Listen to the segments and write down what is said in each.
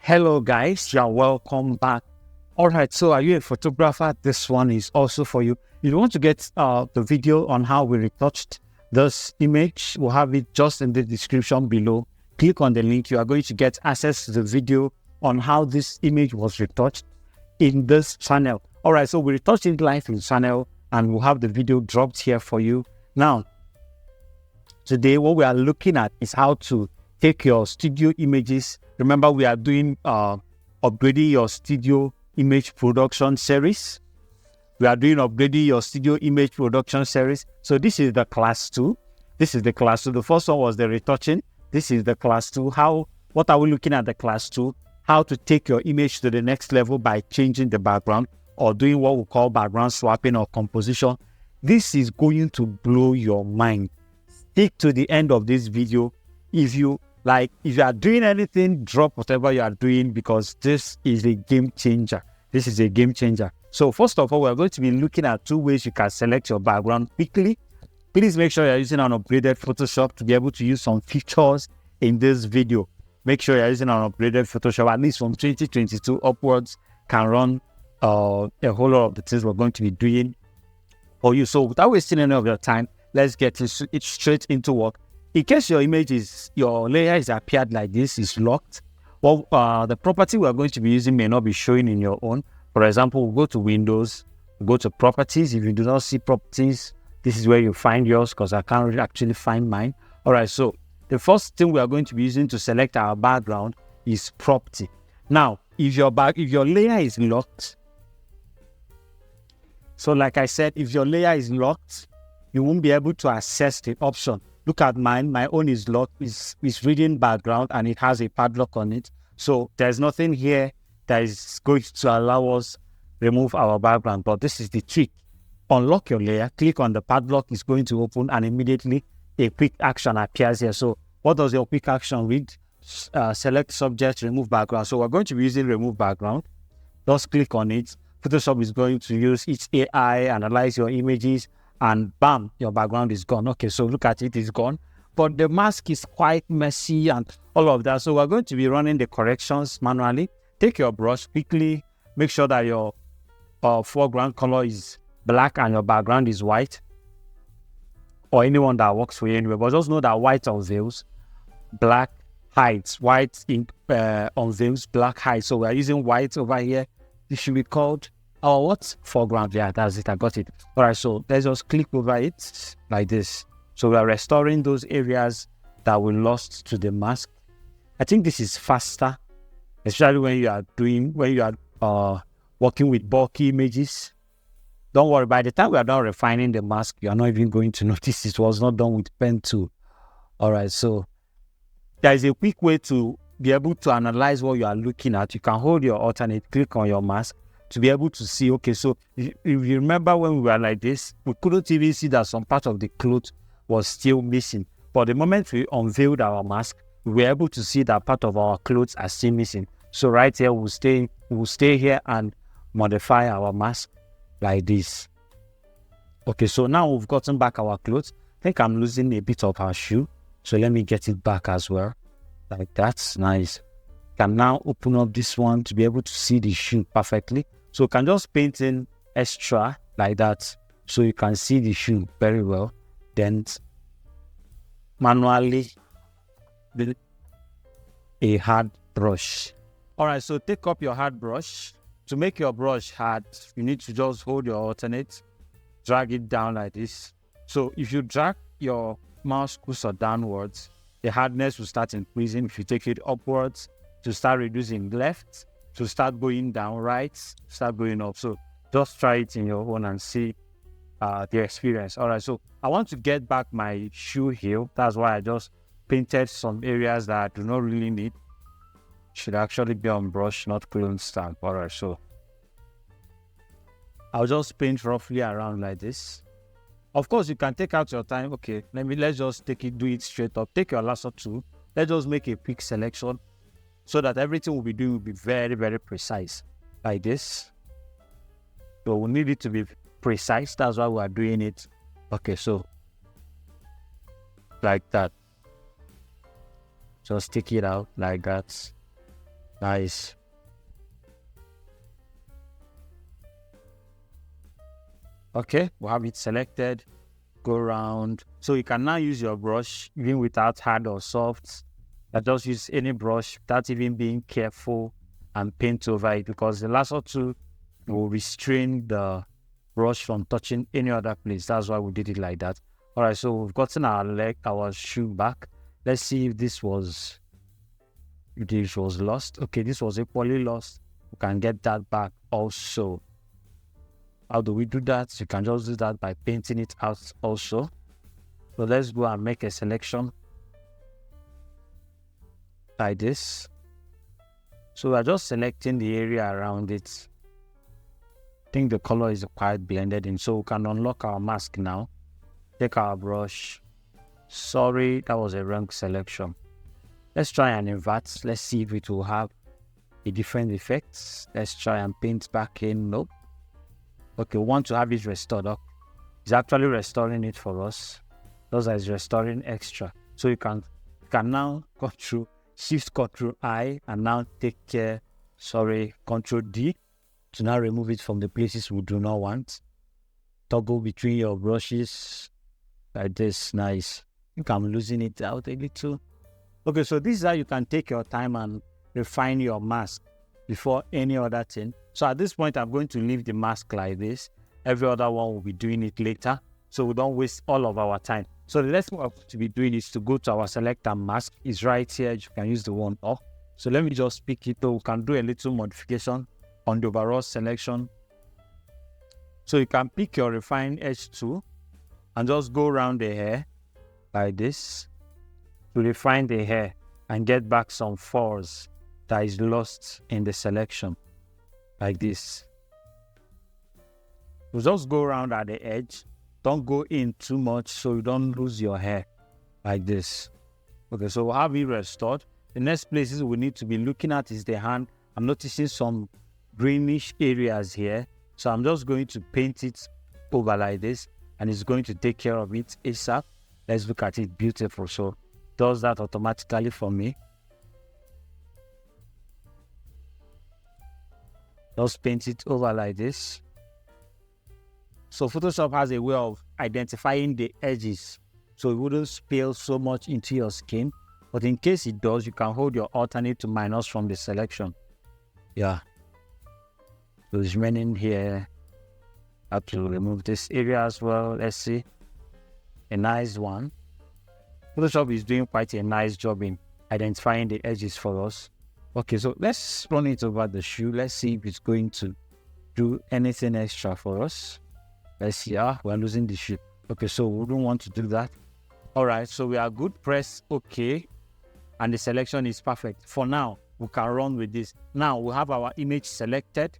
Hello guys, you're welcome back. All right, so are you a photographer? This one is also for you. If you want to get the video on how we retouched this image, we'll have it just in the description below. Click on the link. You are going to get access to the video on how this image was retouched in this channel. All right, so we retouched it live in the channel and we'll have the video dropped here for you. Now, today what we are looking at is how to take your studio images. Remember, we are doing upgrading your studio image production series. We are doing upgrading your studio image production series. So this is the class 2. This is the class 2. The first one was the retouching. This is the class 2. What are we looking at the class 2? How to take your image to the next level by changing the background or doing what we call background swapping or composition. This is going to blow your mind. Stick to the end of this video. If you are doing anything, drop whatever you are doing because this is a game changer. This is a game changer. So first of all, we're going to be looking at 2 ways you can select your background quickly. Please make sure you're using an upgraded Photoshop to be able to use some features in this video. Make sure you're using an upgraded Photoshop, at least from 2022 upwards, can run a whole lot of the things we're going to be doing for you. So without wasting any of your time, let's get it straight into work. In case your layer is appeared like this, is locked, well, the property we are going to be using may not be showing in your own. For example, we'll go to Windows, we'll go to Properties. If you do not see Properties, this is where you find yours because I can't actually find mine. All right, so the first thing we are going to be using to select our background is Property. Now, if your layer is locked, so like I said, if your layer is locked, you won't be able to access the option. Look at mine. My own is locked. It's reading background and it has a padlock on it. So there's nothing here that is going to allow us remove our background. But this is the trick. Unlock your layer. Click on the padlock. It's going to open and immediately a quick action appears here. So what does your quick action read? Select subject, remove background. So we're going to be using remove background. Just click on it. Photoshop is going to use its AI, analyze your images, and bam, your background is gone. Okay, so look at it, it's gone. But the mask is quite messy and all of that. So we're going to be running the corrections manually. Take your brush quickly. Make sure that your foreground color is black and your background is white. Or anyone that works for you anyway. But just know that white unveils, black hides. White unveils, black hides. So we're using white over here. This should be called what? Foreground. Yeah, that's it. I got it. All right, so let's just click over it like this. So we are restoring those areas that we lost to the mask. I think this is faster, especially when you are working with bulky images. Don't worry, by the time we are done refining the mask, you are not even going to notice it was not done with pen tool. All right, so there is a quick way to be able to analyze what you are looking at. You can hold your alternate, click on your mask to be able to see, okay, so if you remember when we were like this, we couldn't even see that some part of the cloth was still missing. But the moment we unveiled our mask, we were able to see that part of our clothes are still missing. So right here, we'll stay here and modify our mask like this. Okay, so now we've gotten back our clothes. I think I'm losing a bit of our shoe. So let me get it back as well. Like that's nice. Can now open up this one to be able to see the shoe perfectly. So you can just paint in extra like that so you can see the shoe very well. Then manually with a hard brush. All right, so take up your hard brush. To make your brush hard, you need to just hold your alternate, drag it down like this. So if you drag your mouse cursor downwards, the hardness will start increasing. If you take it upwards, to start reducing, left to start going down, right start going up. So just try it in your own and see the experience. All right, so I want to get back my shoe heel. That's why I just painted some areas that I do not really need. Should actually be on brush, not clone stamp. All right, so I'll just paint roughly around like this. Of course, you can take out your time. Okay, let's just do it straight up. Take your lasso tool. Let's just make a quick selection so that everything we'll be doing will be very, very precise like this. So we need it to be precise. That's why we are doing it. Okay, so like that. Just stick it out like that. Nice. Okay, we have it selected. Go around. So you can now use your brush even without hard or soft. Just use any brush without even being careful and paint over it, because the lasso tool will restrain the brush from touching any other place. That's why we did it like that. All right, so we've gotten our shoe back. Let's see if this was lost. Okay, this was equally lost. We can get that back also. How do we do that? You can just do that by painting it out also. So let's go and make a selection like this. So we're just selecting the area around it. I think the color is quite blended in, so we can unlock our mask now. Take our brush. Sorry, that was a wrong selection. Let's try and invert. Let's see if it will have a different effect. Let's try and paint back in. Nope. Okay, we want to have it restored up. It's actually restoring it for us. Those are restoring extra. So you can now Shift Ctrl I and now Ctrl D to now remove it from the places we do not want. Toggle between your brushes like this. Nice. I think I'm losing it out a little. Okay, so this is how you can take your time and refine your mask before any other thing. So at this point, I'm going to leave the mask like this. Every other one will be doing it later, so we don't waste all of our time. So the next thing we're going to be doing is to go to our select and mask. Is right here. You can use the one off. So let me just pick it up. We can do a little modification on the overall selection. So you can pick your refine edge tool and just go around the hair like this to refine the hair and get back some fuzz that is lost in the selection. Like this. You just go around at the edge. Don't go in too much so you don't lose your hair. Like this. Okay, so we'll have it restored. The next places we need to be looking at is the hand. I'm noticing some greenish areas here. So I'm just going to paint it over like this. And it's going to take care of it ASAP. Let's look at it. Beautiful. So it does that automatically for me. Just paint it over like this. So Photoshop has a way of identifying the edges so it wouldn't spill so much into your skin. But in case it does, you can hold your alternate to minus from the selection. Yeah. So it's remaining here. I have to remove this area as well. Let's see. A nice one. Photoshop is doing quite a nice job in identifying the edges for us. Okay, so let's run it over the shoe. Let's see if it's going to do anything extra for us. Let's see. We're losing the shoe. Okay, so we don't want to do that. All right, so we are good. Press OK. And the selection is perfect. For now, we can run with this. Now, we have our image selected.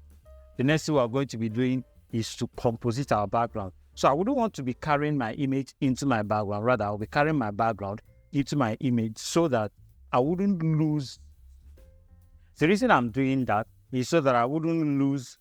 The next thing we're going to be doing is to composite our background. So I wouldn't want to be carrying my image into my background. Rather, I'll be carrying my background into my image so that I wouldn't lose. The reason I'm doing that is so that I wouldn't lose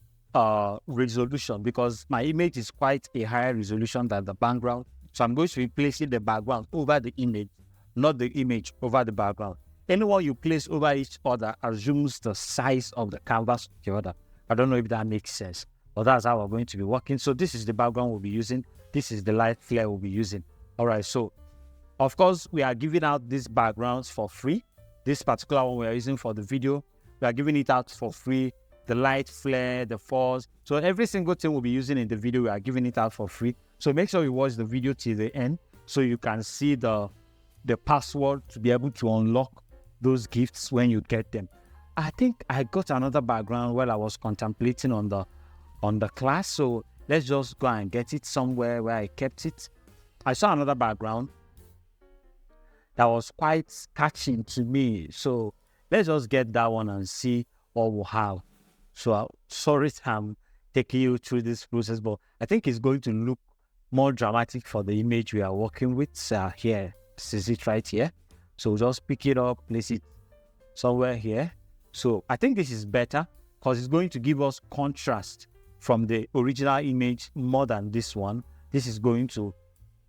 resolution, because my image is quite a higher resolution than the background. So I'm going to be placing the background over the image, not the image over the background. Anyone you place over each other assumes the size of the canvas of the other. I don't know if that makes sense, but that's how we're going to be working. So this is the background we'll be using. This is the light flare we'll be using. All right, so of course, we are giving out these backgrounds for free. This particular one we are using for the video, we are giving it out for free. The light flare, the fuzz. So every single thing we'll be using in the video, we are giving it out for free. So make sure you watch the video till the end so you can see the password to be able to unlock those gifts when you get them. I think I got another background while I was contemplating on the class. So let's just go and get it somewhere where I kept it. I saw another background that was quite catching to me. So let's just get that one and see what we'll have. So sorry I'm taking you through this process, but I think it's going to look more dramatic for the image we are working with here. This is it right here. So just pick it up, place it somewhere here. So I think this is better because it's going to give us contrast from the original image more than this one. This is going to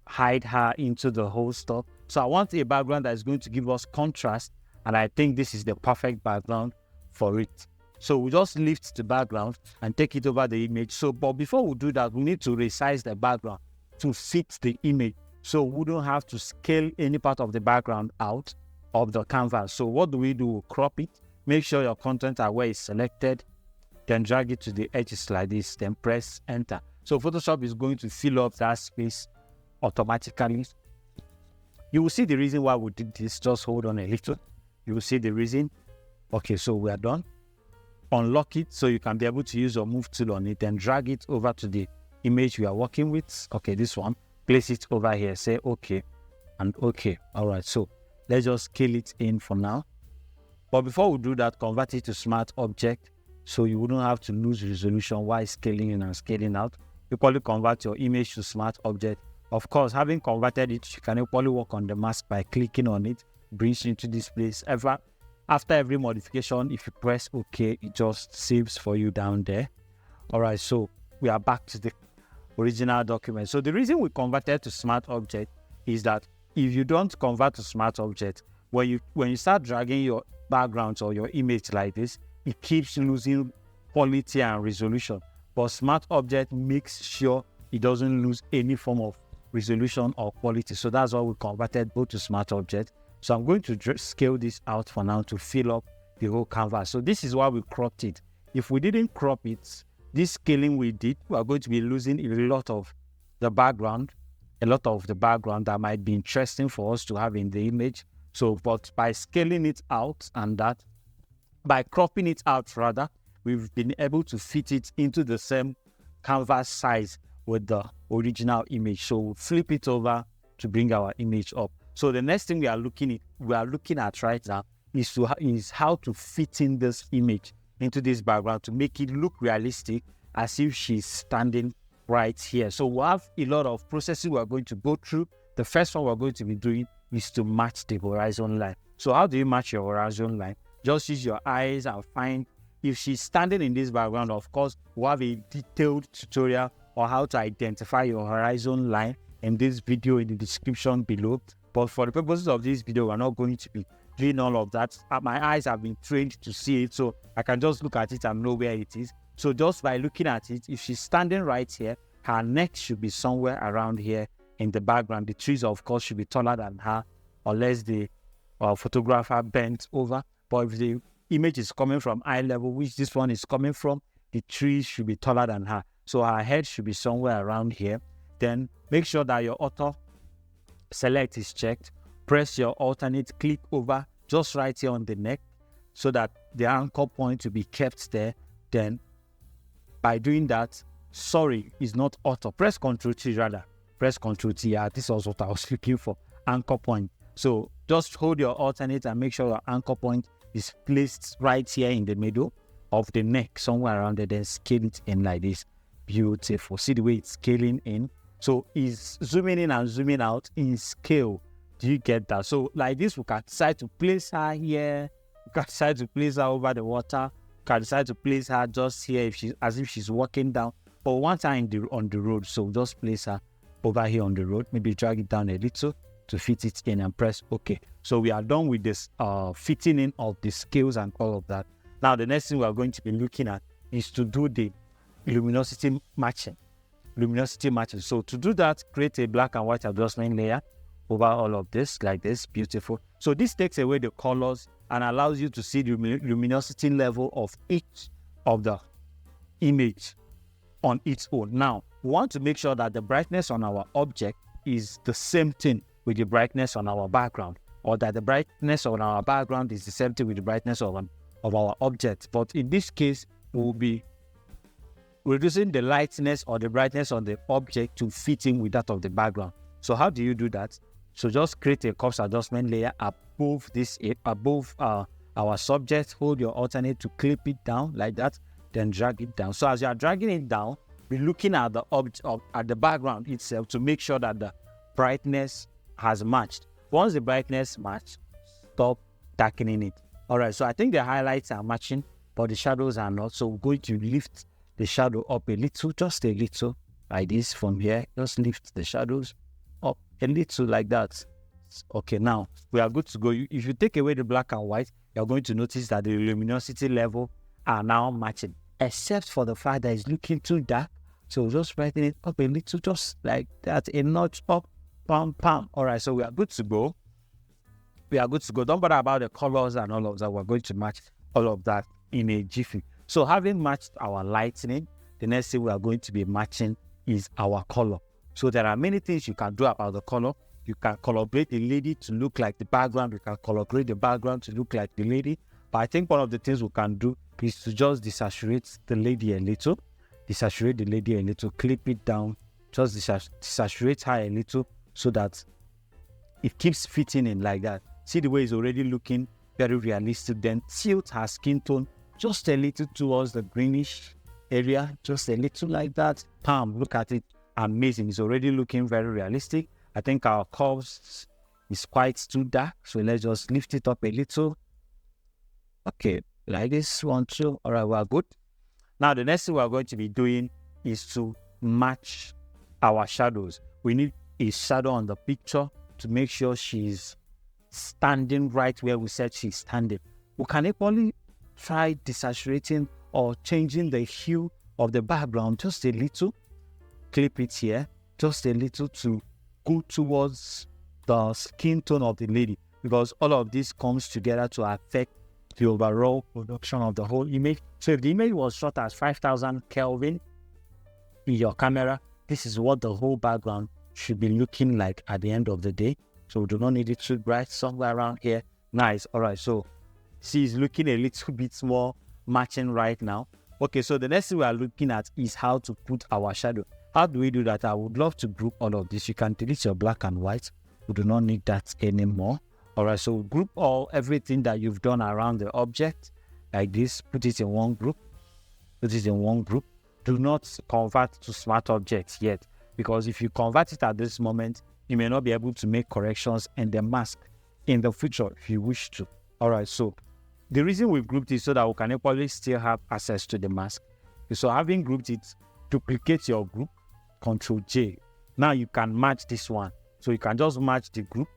hide her into the whole stuff. So I want a background that is going to give us contrast, and I think this is the perfect background for it. So we just lift the background and take it over the image. So, but before we do that, we need to resize the background to fit the image. So we don't have to scale any part of the background out of the canvas. So what do? We crop it. Make sure your content aware is selected. Then drag it to the edges like this. Then press enter. So Photoshop is going to fill up that space automatically. You will see the reason why we did this. Just hold on a little. You will see the reason. Okay, so we are done. Unlock it so you can be able to use your move tool on it and drag it over to the image we are working with. Okay, this one. Place it over here. Say okay and okay. All right, so let's just scale it in for now. But before we do that, convert it to smart object so you wouldn't have to lose resolution while scaling in and scaling out. Equally convert your image to smart object. Of course, having converted it, you can equally work on the mask by clicking on it, brings you into this place. After every modification, if you press OK, it just saves for you down there. All right, so we are back to the original document. So the reason we converted to smart object is that if you don't convert to smart object, when you start dragging your backgrounds or your image like this, it keeps losing quality and resolution. But smart object makes sure it doesn't lose any form of resolution or quality. So that's why we converted both to smart object. So I'm going to scale this out for now to fill up the whole canvas. So this is why we cropped it. If we didn't crop it, this scaling we did, we are going to be losing a lot of the background that might be interesting for us to have in the image. So, but by scaling it out by cropping it out rather, we've been able to fit it into the same canvas size with the original image. So we'll flip it over to bring our image up. So the next thing we are looking at right now is how to fit in this image into this background to make it look realistic as if she's standing right here. So we'll have a lot of processes we're going to go through. The first one we're going to be doing is to match the horizon line. So how do you match your horizon line? Just use your eyes and find if she's standing in this background. Of course, we'll have a detailed tutorial on how to identify your horizon line in this video in the description below. But for the purposes of this video, we're not going to be doing all of that. My eyes have been trained to see it, so I can just look at it and know where it is. So just by looking at it, if she's standing right here, her neck should be somewhere around here in the background. The trees, of course, should be taller than her, unless the photographer bent over. But if the image is coming from eye level, which this one is coming from, the trees should be taller than her. So her head should be somewhere around here. Then make sure that your auto select is checked. Press your alternate, click over just right here on the neck so that the anchor point will be kept there. Then by doing that, sorry, is not auto. Press Ctrl T rather. Press Ctrl T. Yeah, this was what I was looking for. Anchor point. So just hold your alternate and make sure your anchor point is placed right here in the middle of the neck, somewhere around there. Then scale it in like this. Beautiful. See the way it's scaling in. So it's zooming in and zooming out in scale. Do you get that? So like this, we can decide to place her here. We can decide to place her over the water. We can decide to place her just here as if she's walking down. But we want her on the road. So just place her over here on the road. Maybe drag it down a little to fit it in and press OK. So we are done with this fitting in of the scales and all of that. Now the next thing we are going to be looking at is to do the luminosity matching. So to do that, create a black and white adjustment layer over all of this like this. Beautiful. So this takes away the colors and allows you to see the luminosity level of each of the image on its own. Now we want to make sure that the brightness on our object is the same thing with the brightness on our background, or that the brightness on our background is the same thing with the brightness of our object. But in this case, we'll be reducing the lightness or the brightness on the object to fit in with that of the background. So how do you do that? So just create a curves adjustment layer above our subject. Hold your alternate to clip it down like that, then drag it down. So as you are dragging it down, be looking at the object at the background itself to make sure that the brightness has matched. Once the brightness matched, stop darkening it. All right, so I think the highlights are matching, but the shadows are not. So we're going to lift the shadow up a little, just a little, like this from here. Just lift the shadows up a little like that. Okay, now we are good to go. If you take away the black and white, you're going to notice that the luminosity level are now matching, except for the fact that it's looking too dark. So just brighten it up a little, just like that, a notch up, pam, pam. All right, so we are good to go. We are good to go. Don't bother about the colors and all of that. We're going to match all of that in a jiffy. So having matched our lighting, the next thing we are going to be matching is our color. So there are many things you can do about the color. You can color grade the lady to look like the background. You can color grade the background to look like the lady. But I think one of the things we can do is to just desaturate the lady a little. Desaturate the lady a little. Clip it down. Just desaturate her a little so that it keeps fitting in like that. See the way it's already looking very realistic. Then tilt her skin tone just a little towards the greenish area. Just a little like that. Bam, look at it. Amazing. It's already looking very realistic. I think our curves is quite too dark. So let's just lift it up a little. Okay, like this one too. All right, we are good. Now the next thing we are going to be doing is to match our shadows. We need a shadow on the picture to make sure she's standing right where we said she's standing. We can equally try desaturating or changing the hue of the background just a little. Clip it here just a little to go towards the skin tone of the lady, because all of this comes together to affect the overall production of the whole image. So if the image was shot at 5000 Kelvin in your camera, this is what the whole background should be looking like at the end of the day. So we do not need it too bright, somewhere around here. Nice. All right, so see, it's looking a little bit more matching right now. Okay, so the next thing we are looking at is how to put our shadow. How do we do that? I would love to group all of this. You can delete your black and white. We do not need that anymore. All right, so group everything that you've done around the object like this. Put it in one group. Put it in one group. Do not convert to smart objects yet, because if you convert it at this moment, you may not be able to make corrections in the mask in the future if you wish to. All right, so the reason we've grouped it so that we can equally still have access to the mask. So having grouped it, duplicate your group, Control J. Now you can match this one. So you can just match the group,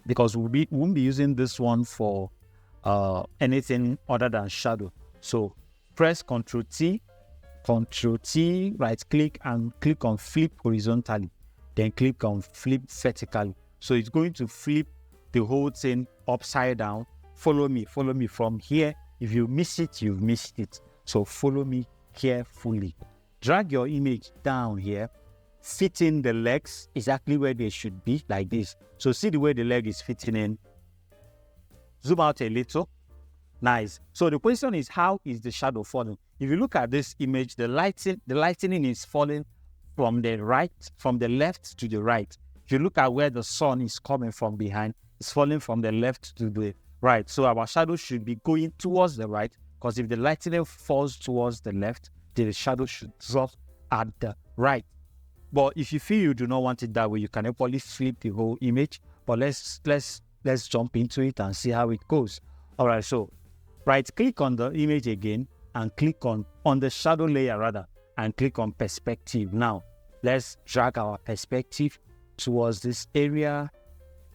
because we won't be using this one for anything other than shadow. So press Control T, right click and click on flip horizontally. Then click on flip vertically. So it's going to flip the whole thing upside down. Follow me from here. If you miss it, you've missed it. So follow me carefully. Drag your image down here. Fit in the legs exactly where they should be, like this. So see the way the leg is fitting in. Zoom out a little. Nice. So the question is, how is the shadow falling? If you look at this image, the lightning is falling from the left to the right. If you look at where the sun is coming from behind, it's falling from the left to the right. So our shadow should be going towards the right, because if the lightning falls towards the left, the shadow should drop at the right. But if you feel you do not want it that way, you can probably flip the whole image. But let's jump into it and see how it goes. All right, so right click on the image again and click on the shadow layer rather, and click on perspective. Now let's drag our perspective towards this area,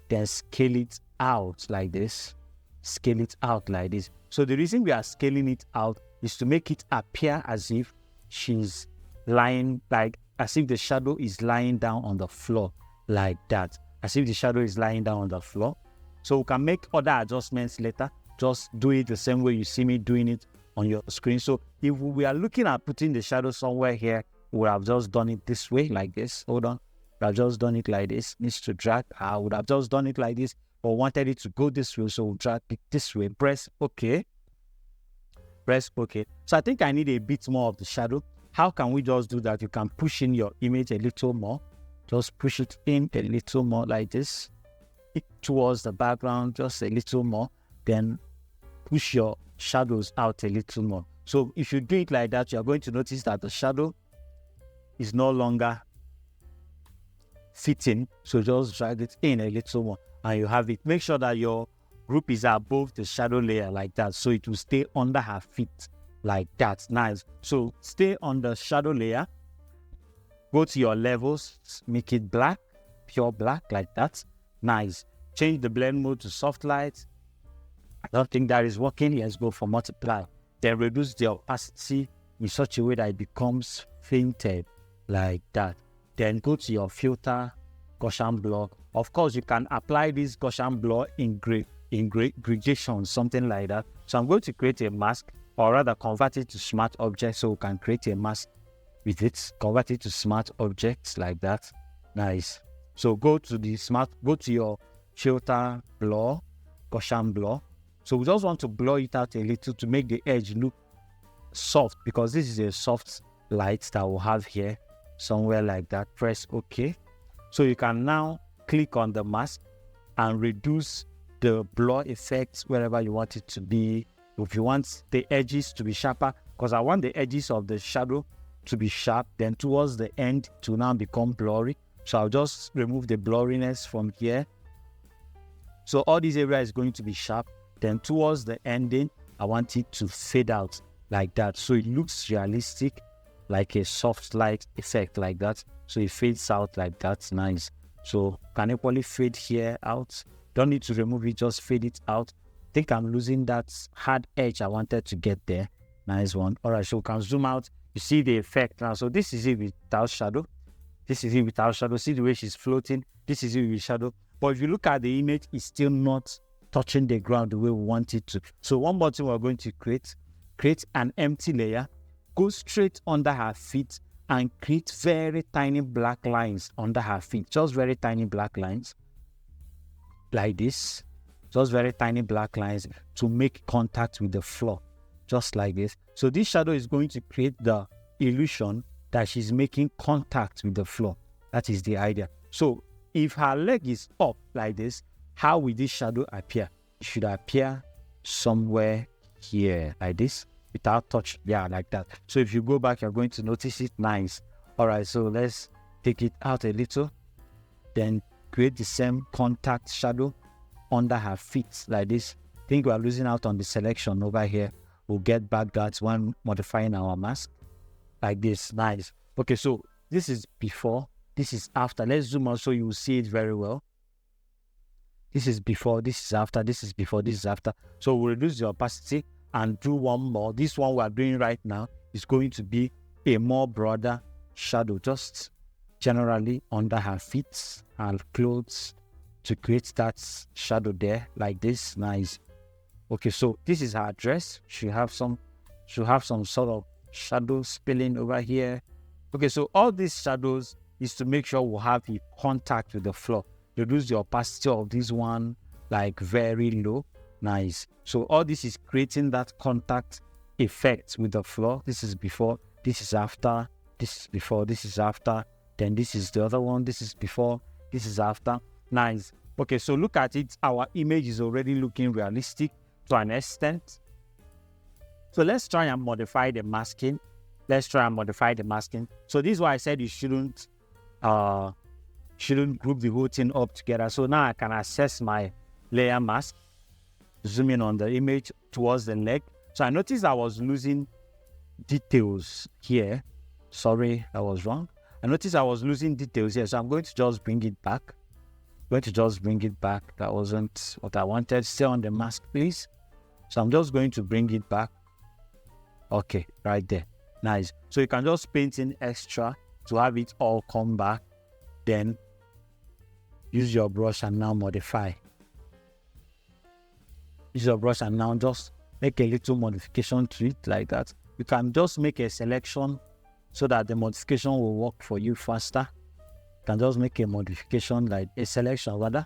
then scale it out like this. Scale it out like this. So the reason we are scaling it out is to make it appear as if she's lying, like as if the shadow is lying down on the floor, like that. As if the shadow is lying down on the floor. So we can make other adjustments later. Just do it the same way you see me doing it on your screen. So if we are looking at putting the shadow somewhere here, we have just done it this way, like this. Hold on. We have just done it like this. Needs to drag. I would have just done it like this, but wanted it to go this way, so we'll drag it this way. Press OK. Press OK. So I think I need a bit more of the shadow. How can we just do that? You can push in your image a little more. Just push it in a little more like this. Towards the background, just a little more. Then push your shadows out a little more. So if you do it like that, you're going to notice that the shadow is no longer fitting. So just drag it in a little more and you have it. Make sure that your group is above the shadow layer like that, so it will stay under her feet like that. Nice. So stay on the shadow layer. Go to your levels, make it black, pure black like that. Nice. Change the blend mode to soft light. I don't think that is working. Let's go for multiply. Then reduce the opacity in such a way that it becomes fainted like that. Then go to your filter, Gaussian blur. Of course, you can apply this Gaussian blur in gradation, something like that. So I'm going to create a mask, or rather convert it to smart object, so we can create a mask with it. Convert it to smart objects like that. Nice. So go to your filter, blur, Gaussian blur. So we just want to blur it out a little to make the edge look soft, because this is a soft light that we'll have here, somewhere like that. Press OK. So you can now click on the mask and reduce the blur effect wherever you want it to be. If you want the edges to be sharper, because I want the edges of the shadow to be sharp, then towards the end to now become blurry. So I'll just remove the blurriness from here. So all this area is going to be sharp. Then towards the ending, I want it to fade out like that. So it looks realistic, like a soft light effect like that. So it fades out like that. Nice. So can equally fade here out. Don't need to remove it, just fade it out. I think I'm losing that hard edge I wanted to get there. Nice one. All right, so we can zoom out. You see the effect now. So this is it without shadow. This is it without shadow. See the way she's floating. This is it with shadow. But if you look at the image, it's still not touching the ground the way we want it to. So one more thing we're going to create an empty layer, go straight under her feet and create very tiny black lines under her feet. Just very tiny black lines like this. Just very tiny black lines to make contact with the floor, just like this. So this shadow is going to create the illusion that she's making contact with the floor. That is the idea. So if her leg is up like this, how will this shadow appear? It should appear somewhere here like this without touch. Yeah, like that. So if you go back, you're going to notice it. Nice. All right, so let's take it out a little, then create the same contact shadow under her feet like this. I think we are losing out on the selection over here. We'll get back that when modifying our mask like this. Nice. Okay, so this is before, this is after. Let's zoom out so you will see it very well. This is before, this is after, this is before, this is after. So we'll reduce the opacity and do one more. This one we are doing right now is going to be a more broader shadow, just generally under her feet and clothes, to create that shadow there like this. Nice. Okay, so this is her dress. She have some sort of shadow spilling over here. Okay, so all these shadows is to make sure we have a contact with the floor. Reduce the opacity of this one like very low. Nice. So all this is creating that contact effect with the floor. This is before, this is after, this is before, this is after, then this is the other one, this is before, this is after. Nice. Okay, so look at it. Our image is already looking realistic to an extent. So let's try and modify the masking. So this is why I said you shouldn't group the whole thing up together. So now I can access my layer mask, zoom in on the image towards the leg. So I noticed I was losing details here. Sorry, I was wrong. I noticed I was losing details here. So I'm going to just bring it back. That wasn't what I wanted. Stay on the mask, please. So I'm just going to bring it back. Okay, right there. Nice. So you can just paint in extra to have it all come back. Then use your brush and now modify. Use your brush and now just make a little modification to it like that. You can just make a selection so that the modification will work for you faster. You can just make a modification, like a selection rather.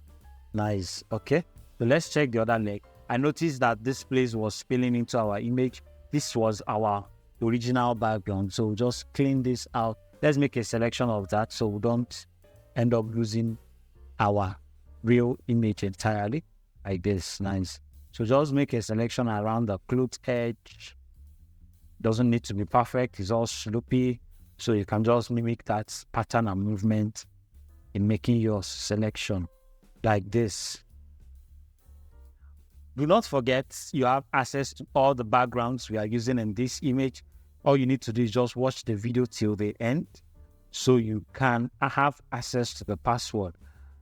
Nice. Okay, so let's check the other leg. I noticed that this place was spilling into our image. This was our original background, so we'll just clean this out. Let's make a selection of that so we don't end up losing our real image entirely like this. Nice. So just make a selection around the cloth edge. Doesn't need to be perfect, it's all sloppy. So you can just mimic that pattern and movement in making your selection like this. Do not forget you have access to all the backgrounds we are using in this image. All you need to do is just watch the video till the end so you can have access to the password.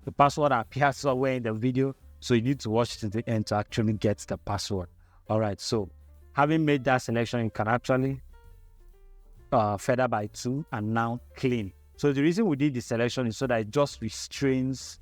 The password appears somewhere in the video, so you need to watch to the end to actually get the password. All right, so having made that selection, you can actually feather by 2 and now clean. So the reason we did the selection is so that it just restrains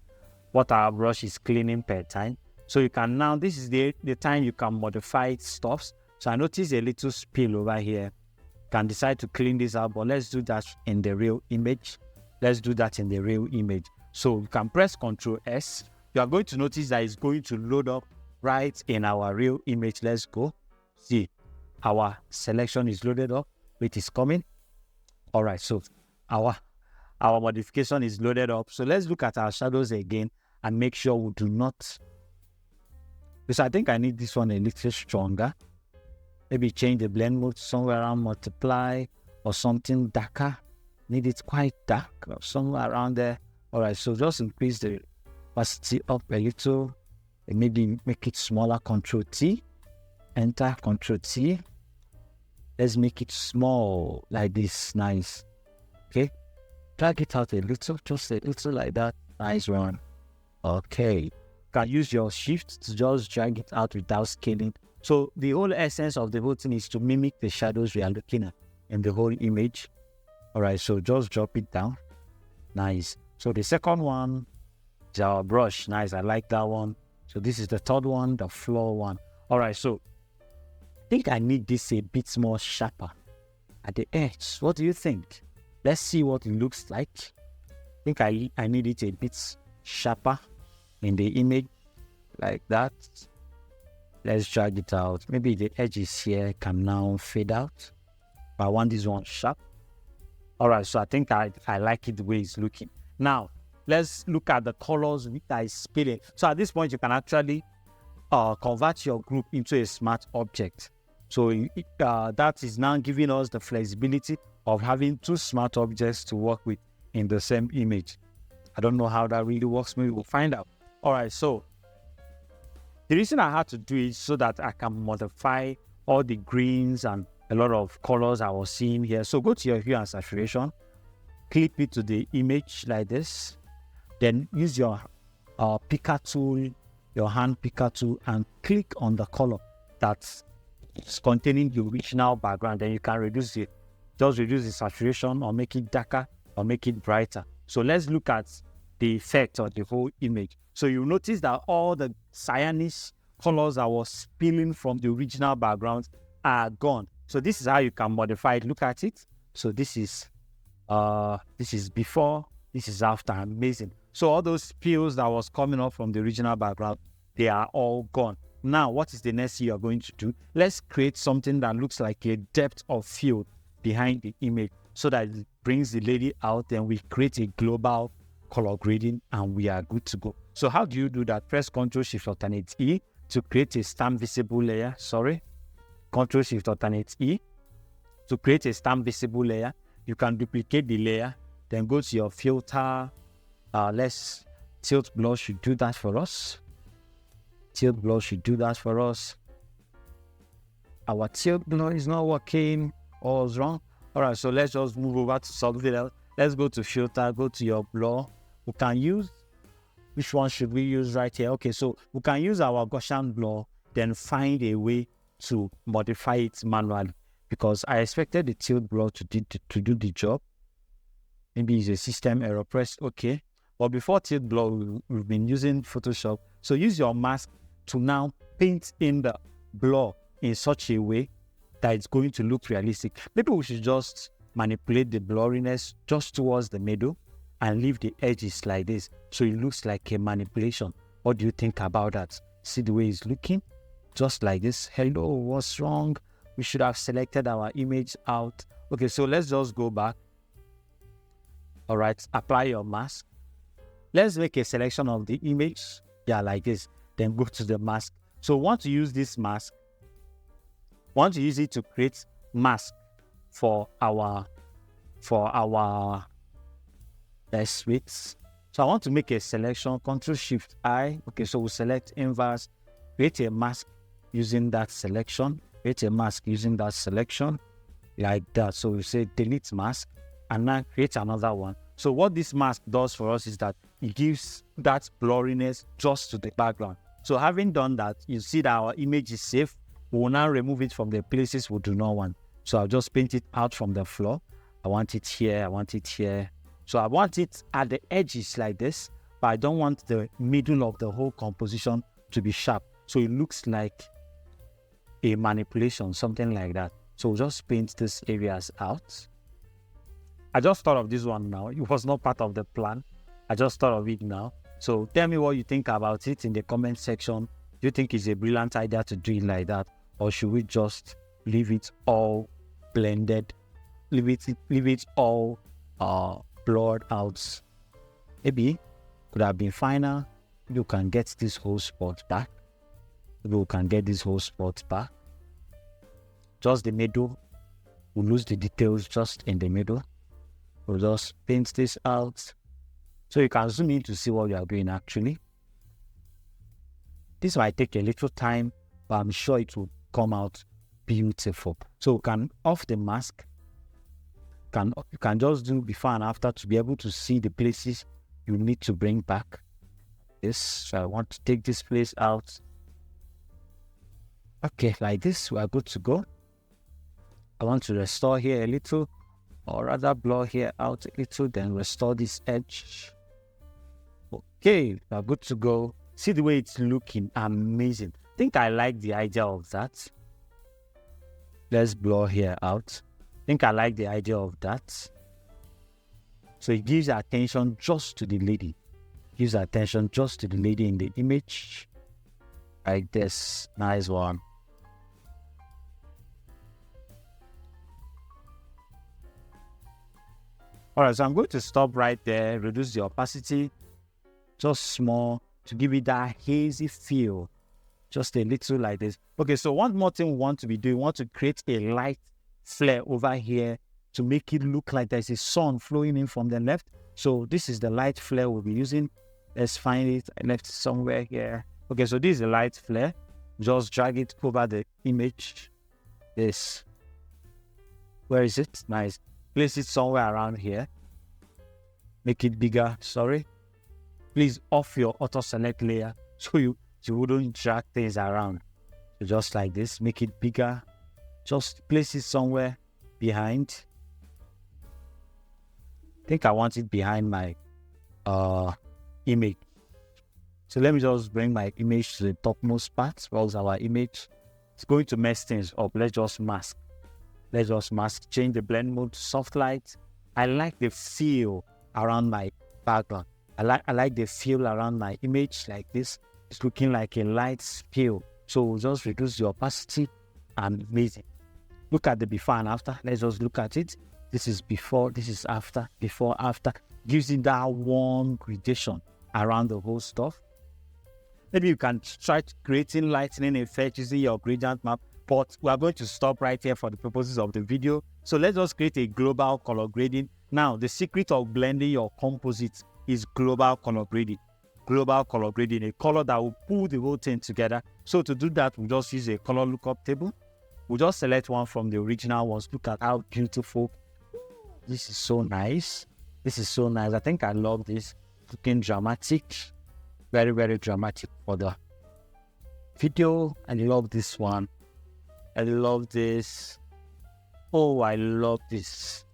what our brush is cleaning per time. So you can now, this is the time you can modify stuffs. So I notice a little spill over here. You can decide to clean this out, but let's do that in the real image. Let's do that in the real image. So you can press Ctrl S. You are going to notice that it's going to load up right in our real image. Let's go. See, our selection is loaded up. It is coming. All right, so our modification is loaded up. So let's look at our shadows again and make sure we do not, because I think I need this one a little stronger. Maybe change the blend mode somewhere around multiply or something darker. Need it quite dark or somewhere around there. All right, so just increase the opacity up a little and maybe make it smaller. Ctrl T, enter, Ctrl T. Let's make it small like this. Nice. Okay, drag it out a little, just a little like that. Nice one. Okay, you can use your shift to just drag it out without scaling. So the whole essence of the whole thing is to mimic the shadows we are looking at in the whole image. All right, so just drop it down. Nice. So the second one is our brush. Nice, I like that one. So this is the third one, the floor one. All right, so I think I need this a bit more sharper at the edge. What do you think? Let's see what it looks like. I think I need it a bit sharper in the image like that. Let's drag it out. Maybe the edges here can now fade out. But I want this one sharp. All right, so I think I like it the way it's looking. Now, let's look at the colors that is spilling. So at this point, you can actually convert your group into a smart object. So that is now giving us the flexibility of having 2 smart objects to work with in the same image. I don't know how that really works. Maybe we'll find out. All right, so the reason I had to do it so that I can modify all the greens and a lot of colors I was seeing here. So go to your hue and saturation, clip it to the image like this, then use your picker tool, your hand picker tool, and click on the color that's containing the original background. Then you can reduce it. Just reduce the saturation or make it darker or make it brighter. So let's look at the effect of the whole image. So you notice that all the cyanish colors that was spilling from the original background are gone. So this is how you can modify it. Look at it. So this is before, this is after. Amazing. So all those spills that was coming up from the original background, they are all gone. Now, what is the next thing you're going to do? Let's create something that looks like a depth of field behind the image so that it brings the lady out. Then we create a global color grading and we are good to go. So how do you do that? Press Ctrl Shift Alternate E to create a stamp visible layer. Ctrl Shift Alternate E to create a stamp visible layer. You can duplicate the layer, then go to your filter. Let's tilt blur should do that for us. Tilt blur should do that for us. Our tilt blur is not working. All's wrong. All right, so let's just move over to something else. Let's go to filter, go to your blur. We can use, which one should we use right here? Okay, so we can use our Gaussian blur, then find a way to modify it manually, because I expected the tilt blur to do the job. Maybe it's a system error. Press OK. But before tilt blur, we've been using Photoshop. So use your mask to now paint in the blur in such a way that it's going to look realistic. Maybe we should just manipulate the blurriness just towards the middle and leave the edges like this, so it looks like a manipulation. What do you think about that? See the way it's looking? Just like this. Hello, what's wrong? We should have selected our image out. Okay, so let's just go back. All right, apply your mask. Let's make a selection of the image. Yeah, like this. Then go to the mask. So want to use this mask. Want to use it to create mask for our let's wait. So I want to make a selection. Ctrl Shift I. Okay, so we'll select inverse. Create a mask using that selection. Create a mask using that selection. Like that. So we say delete mask and now create another one. So what this mask does for us is that it gives that blurriness just to the background. So having done that, you see that our image is safe. We will now remove it from the places we do not want. So I'll just paint it out from the floor. I want it here, I want it here. So I want it at the edges like this, but I don't want the middle of the whole composition to be sharp. So it looks like a manipulation, something like that. So we'll just paint these areas out. I just thought of this one now. It was not part of the plan. I just thought of it now. So tell me what you think about it in the comment section. Do you think it's a brilliant idea to do it like that? Or should we just leave it all blended? Leave it all blurred out? Maybe could have been finer. You can get this whole spot back. Maybe we can get this whole spot back. Just the middle. We'll lose the details just in the middle. We'll just paint this out. So you can zoom in to see what we are doing actually. This might take a little time, but I'm sure it will come out beautiful. So you can off the mask. You can just do before and after to be able to see the places you need to bring back. This, so I want to take this place out. Okay, like this, we are good to go. I want to restore here a little, or rather blur here out a little, then restore this edge. Okay, we are good to go. See the way it's looking, amazing. I think I like the idea of that. Let's blur here out. I think I like the idea of that. So it gives attention just to the lady. Gives attention just to the lady in the image. Like this. Nice one. Alright, so I'm going to stop right there. Reduce the opacity. Just small to give it that hazy feel. Just a little like this. Okay, so one more thing we want to be doing. We want to create a light flare over here to make it look like there's a sun flowing in from the left. So this is the light flare we'll be using. Let's find it. I left it somewhere here. Okay, so this is the light flare. Just drag it over the image. This. Where is it? Nice. Place it somewhere around here. Make it bigger. Sorry. Please off your auto select layer so you wouldn't drag things around. So just like this, make it bigger. Just place it somewhere behind. I think I want it behind my image. So let me just bring my image to the topmost part. Where's our image? It's going to mess things up. Let's just mask. Let's just mask. Change the blend mode to soft light. I like the feel around my background. I like the feel around my image like this. It's looking like a light feel. So we'll just reduce the opacity and amazing. Look at the before and after. Let's just look at it. This is before, this is after, before, after. Gives it that warm gradation around the whole stuff. Maybe you can try creating lightning effect using your gradient map, but we are going to stop right here for the purposes of the video. So let's just create a global color grading. Now, the secret of blending your composites is global color grading. Global color grading, a color that will pull the whole thing together. So to do that, we'll just use a color lookup table. We'll just select one from the original ones. Look at how beautiful. This is so nice. This is so nice. I think I love this. Looking dramatic. Very, very dramatic for the video. I love this one. I love this. Oh, I love this.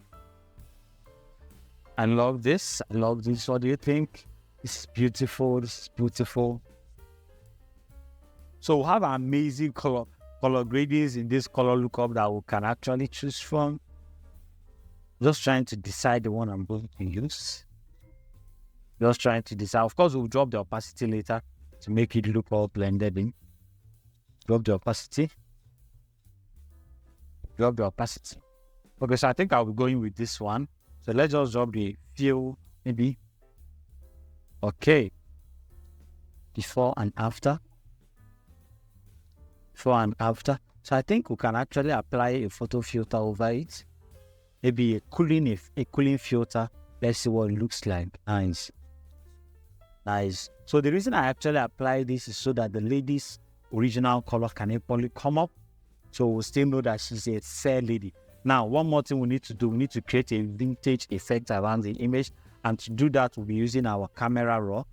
I love this. I love this. What do you think? This is beautiful. This is beautiful. So we have amazing color gradings in this color lookup that we can actually choose from. Just trying to decide the one I'm going to use. Just trying to decide. Of course, we'll drop the opacity later to make it look all blended in. Drop the opacity. Drop the opacity. Okay, so I think I'll be going with this one. So let's just drop the feel, maybe. Okay. Before and after. Before and after. So I think we can actually apply a photo filter over it. Maybe a cooling filter. Let's see what it looks like. Nice. Nice. So the reason I actually apply this is so that the lady's original color can equally come up. So we'll still know that she's a fair lady. Now, one more thing we need to do, we need to create a vintage effect around the image. And to do that, we'll be using our camera raw.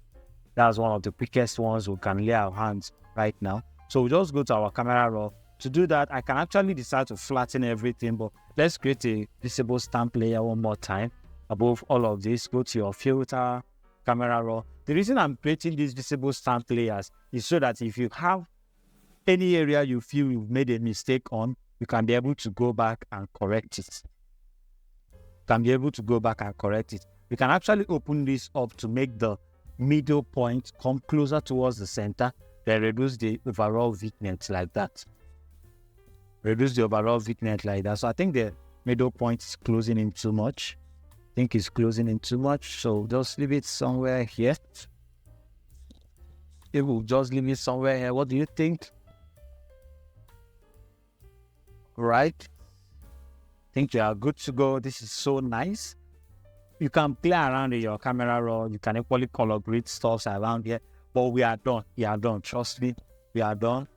That's one of the quickest ones we can lay our hands right now. So we'll just go to our camera raw. To do that, I can actually decide to flatten everything, but let's create a visible stamp layer one more time. Above all of this, go to your filter, camera raw. The reason I'm creating these visible stamp layers is so that if you have any area you feel you've made a mistake on, you can be able to go back and correct it. You can actually open this up to make the middle point come closer towards the center, then reduce the overall vignette like that. So I think the middle point is closing in too much. So just leave it somewhere here. It will just leave it somewhere here. What do you think? Right? Think you are good to go. This is so nice. You can play around in your camera raw. You can equally color grade stuff around here. But we are done. Trust me, we are done.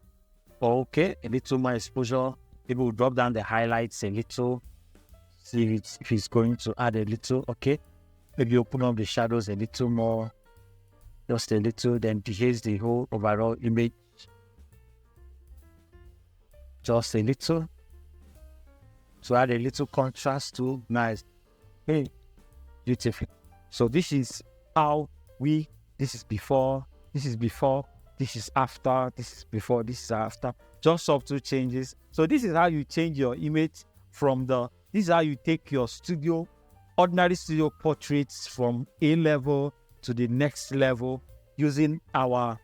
Okay, a little more exposure. Maybe we'll drop down the highlights a little. See if it's going to add a little. Okay, maybe open up the shadows a little more. Just a little. Then here's the whole overall image. Just a little. To add a little contrast to nice. Hey. Beautiful. So this is how this is before, this is after, this is before, this is after. Just subtle changes. So this is how you change your image this is how you take your ordinary studio portraits from A level to the next level using our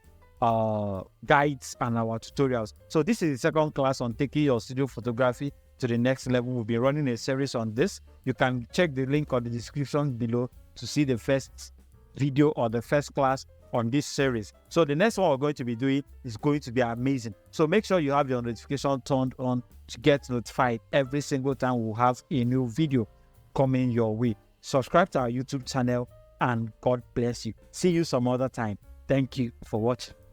guides and our tutorials. So this is the second class on taking your studio photography to the next level. We'll be running a series on this. You can check the link on the description below to see the first video or the first class on this series. So the next one we're going to be doing is going to be amazing. So make sure you have your notification turned on to get notified every single time we'll have a new video coming your way. Subscribe to our YouTube channel and God bless you. See you some other time. Thank you for watching.